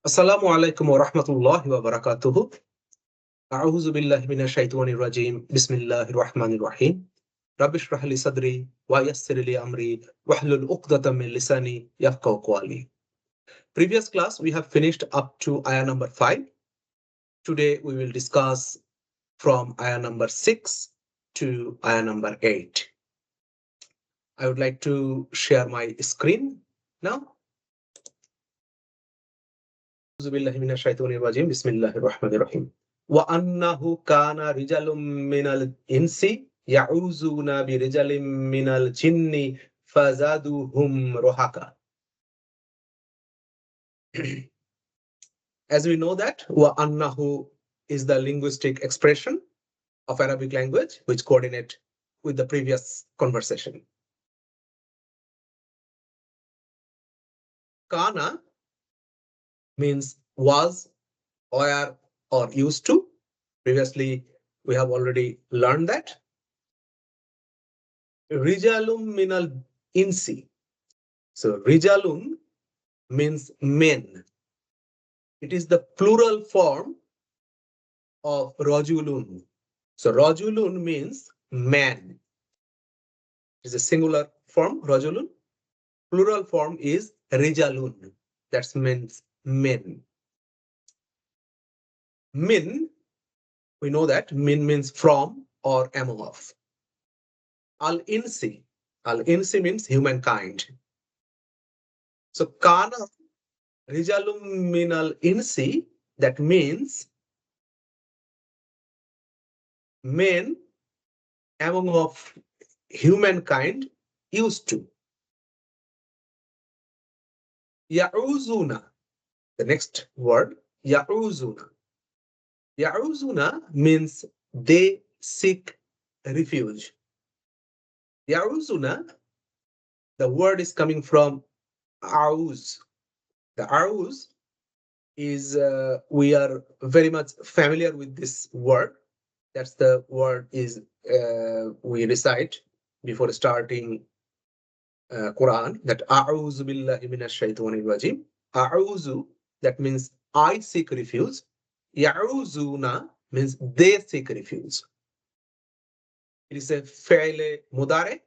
Assalamu alaikum wa rahmatullahi wa barakatuhu. A'udhu billahi minash shaitanir rajim. Bismillahir rahmanir rahim. Rabbi shrah li sadri wa yassir li amri wahlul 'uqdatam min lisani yafqahu qawli. Previous class we have finished up to ayah number 5. Today we will discuss from ayah number 6 to ayah number 8. I would like to share my screen now. أعوذ بالله من الشيطان الرجيم بسم الله الرحمن الرحيم وأنه كان رجال من الإنس يعوذون برجال من الجن فزادوهم رهقا. As we know that وأنه is the linguistic expression of Arabic language which coordinate with the previous conversation. Kana means was, were, or used to. Previously, we have already learned that. Rijalum minal insi. So rijalun means men. It is the plural form of rajulun. So rajulun means man. It is a singular form, rajulun. Plural form is rijalun. That means men. Min, we know that min means from or among of. Al-insi. Al-insi means humankind. So kana rijalum minal insi, that means men among of humankind used to. Ya'uzuna, the next word, ya'uzuna. Ya'uzuna means they seek refuge. Ya'uzuna, the word is coming from auz. The auz is, we are very much familiar with this word. That's the word is we recite before starting Quran, that a'udhu billahi minash shaitanir rajim. A'udhu, that means I seek refuge. Ya'uzuna means they seek refuge. It is a fi'l mudare,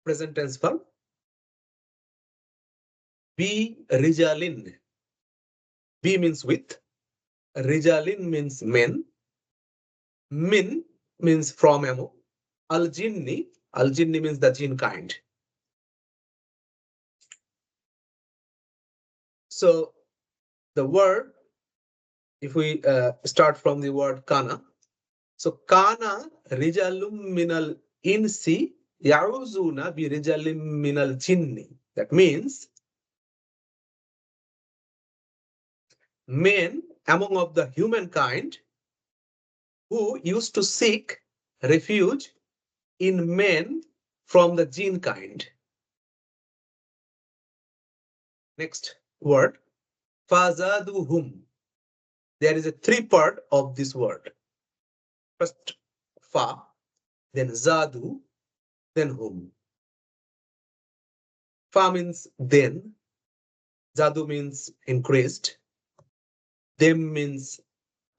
present tense verb. Bi rijalin. Bi means with. Rijalin means men. Min means from among. Al-jinni. Al-jinni means the jinn kind. So the word, if we start from the word kana, so kana rijalum minal insi ya'uzuna bi rijalim minal jinni. That means men among of the humankind who used to seek refuge in men from the jinn kind. Next word, fazaduhum. There is a three part of this word. First fa, then zadu, then hum. Fa means then, zadu means increased, them means,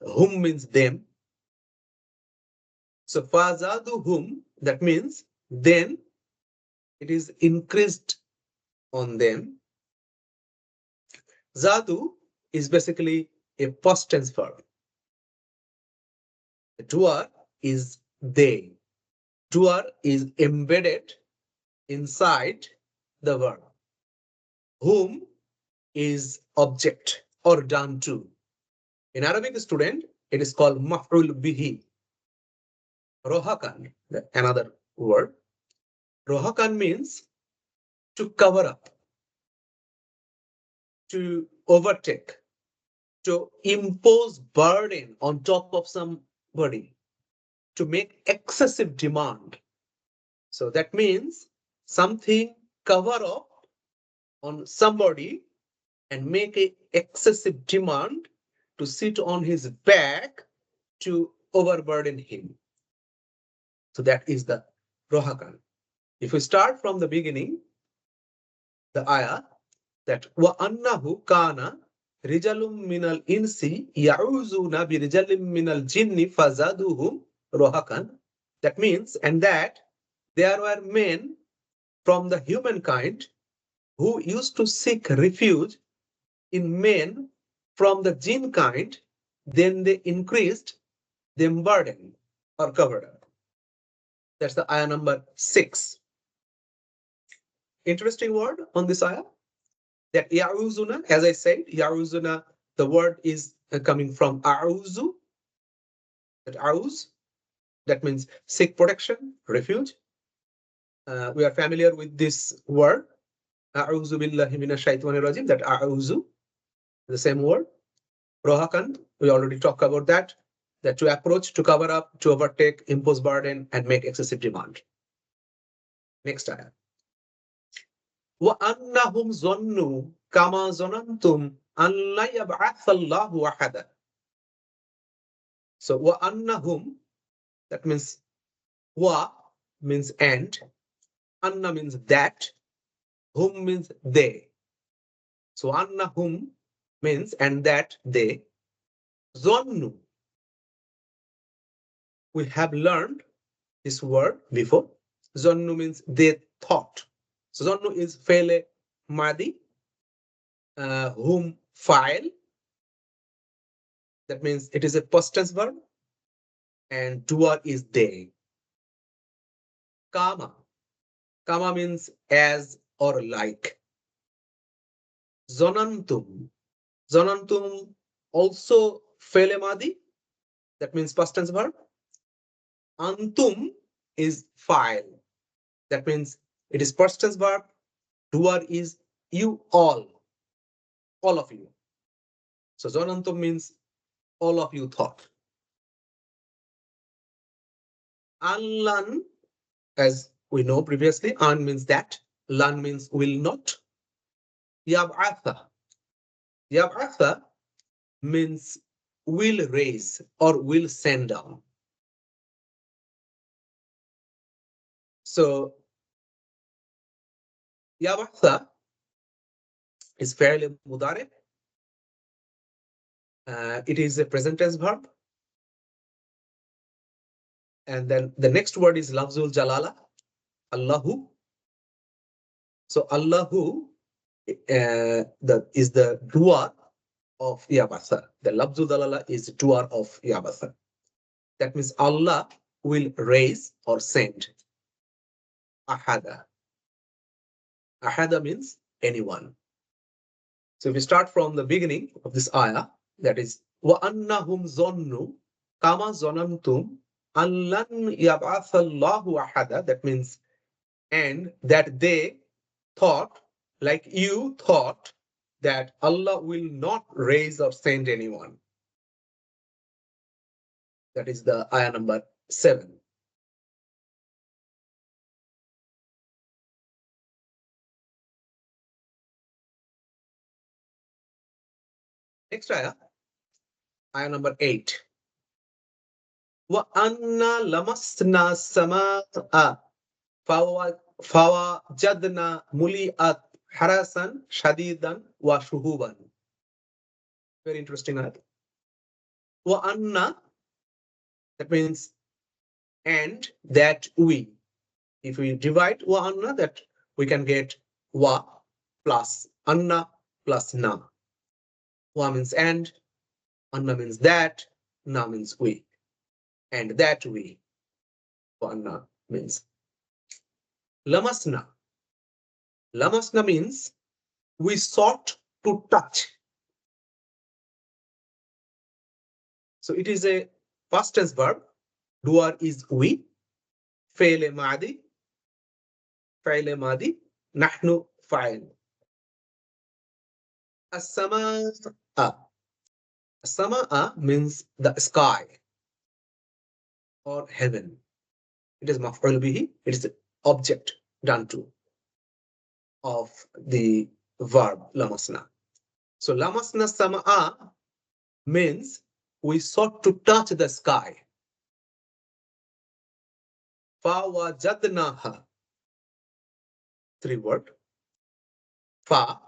hum means them. So fa zadu hum, that means then it is increased on them. Zadu is basically a past tense verb. The doer is they. Doer is embedded inside the verb. Whom is object or done to. In Arabic student, it is called maf'ul bihi. Rohakan, another word. Rohakan means to cover up, to overtake, to impose burden on top of somebody, to make excessive demand. So that means something cover up on somebody and make an excessive demand to sit on his back to overburden him. So that is the rohakan. If we start from the beginning, the ayah, that wa annahu kana rijalum minal insi ya'uzuna bi rijalim minal jinni fazaduhum rohakan. That means, and that there were men from the humankind who used to seek refuge in men from the jinn kind, then they increased them burden or covered up. That's the ayah number 6. Interesting word on this ayah. That ya'uzuna, as I said, ya'uzuna, the word is coming from a'uzu, that a'uz, that means seek protection, refuge. We are familiar with this word, a'uzu billahi minash shaitanir rajim, that a'uzu, the same word. Rohakan, we already talked about that, that to approach, to cover up, to overtake, impose burden, and make excessive demand. Next ayah. وَأَنَّهُمْ ظَنُّوا كَمَا ظَنَنْتُمْ أَنْ لَا يَبْعَثَ اللَّهُ أَحَدًا. So وَأَنَّهُمْ, that means wa means and, anna means that, hum means they. So annahum means and that they. Zonnu, we have learned this word before. Zonnu means they thought. So zonnu is fele madi, whom file. That means it is a past tense verb, and doer is they. Kama, kama means as or like. Zonantum, zonantum also fele madi. That means past tense verb. Antum is file. That means it is past tense verb. Doer is you all of you. So zonantum means all of you thought. Anlan, as we know previously, an means that, lan means will not. Yab'atha, yab'atha means will raise or will send down. So yab'atha is fairly mudare. It is a present tense verb. And then the next word is lafzul jalala, Allahu. So Allahu is the doer of Yabatha. The lafzul jalala is doer of Yabatha. That means Allah will raise or send. Ahada. Ahada means anyone. So if we start from the beginning of this ayah, that is وَأَنَّهُمْ ظَنُّوا كَمَا ظَنَنْتُمْ أَنْ لَنْ يَبْعَثَ اللَّهُ أَحَدًا. That means, and that they thought, like you thought, that Allah will not raise or send anyone. That is the ayah number 7. Next ayah number 8. وَأَنَّا لَمَسْنَا السَّمَاءَ فَوَجَدْنَا مُلِئَتْ حَرَسًا شَدِيدًا وَشُهُوبًا. Very interesting ayah. وَأَنَّا, that means and that we. If we divide وَأَنَّا, that we can get wa plus anna plus na. Wa means and, anna means that, na means we. And that we, anna means. Lamasna. Lamasna means we sought to touch. So it is a past tense verb. Doer is we. Faile madi. Faile madi. Nahnu fa'il. As-sama'a. As-sama'a means the sky or heaven. It is maf'ul bihi. It is the object done to of the verb lamasna. So lamasna sama'a means we sought to touch the sky. Fawajadnaha. 3 word. Fa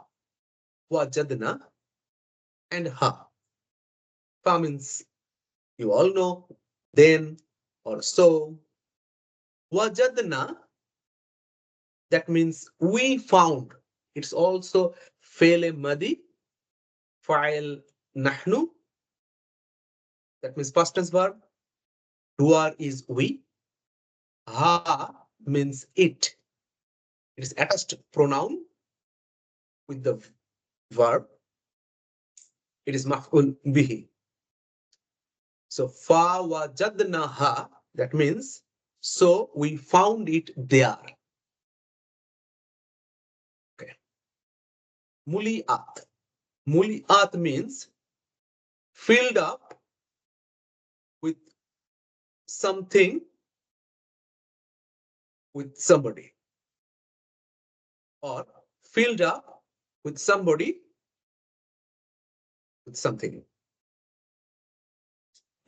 wajadna. and ha. Fa means you all know, then or so. Wajadna, that means we found. It's also fele madi, fa'il nahnu, that means past tense verb. Duar is we. Ha means it. It is attached pronoun with the verb. It is maf'ul bihi. So fa wajadnaha, that means so we found it there. Okay. Muliat. Muliat means filled up with something, with somebody, or filled up with somebody, with something.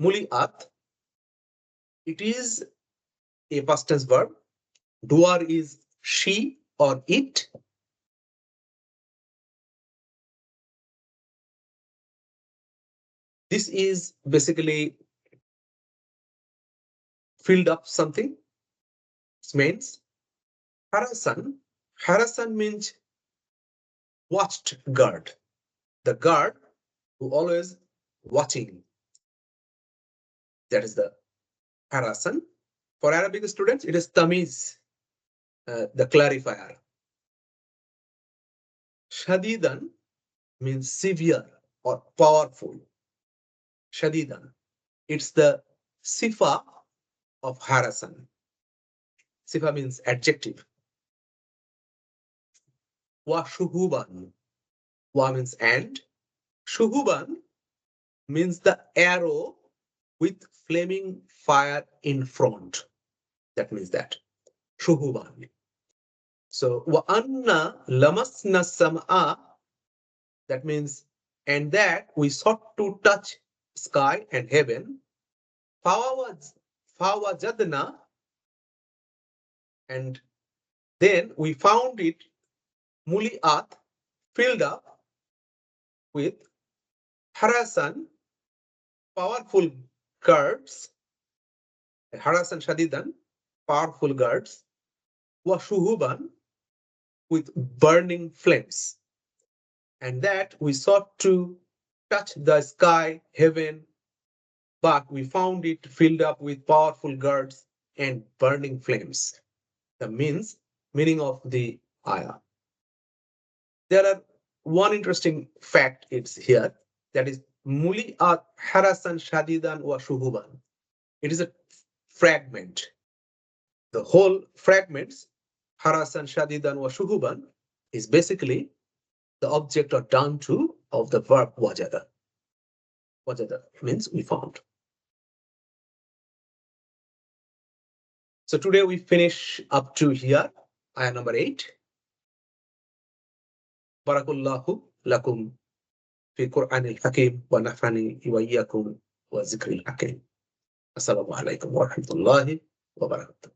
Muliat, it is a past tense verb. Duar is she or it. This is basically filled up something. It means harasan. Harasan means watched guard. The guard who always watching. That is the harasan. For Arabic students, it is tamiz, the clarifier. Shadidan means severe or powerful. Shadidan. It's the sifa of harasan. Sifa means adjective. Wa shuhuban. Wa means and. Shuhuban means the arrow with flaming fire in front. That means that. Shuhuban. So wa anna lamasna sam'a, that means and that we sought to touch sky and heaven. Fawajadna, and then we found it muliat, filled up with harasan, powerful guards, harasan shadidan, powerful guards, wa shuhuban, with burning flames, and that we sought to touch the sky, heaven, but we found it filled up with powerful guards and burning flames. The meaning of the ayah. There are one interesting fact it's here, that is muliat harasan shadidan wa shuhuban. It is a fragment. The whole fragments harasan shadidan wa shuhuban is basically the object or down to of the verb wajada. Wajada means we found. So today we finish up to here, ayah number 8. Barakallahu lakum fi Qur'anil Hakim wa nafani wa iyyakum wa zikril hakim. Assalamu alaikum wa rahmatullahi wa barakatuh.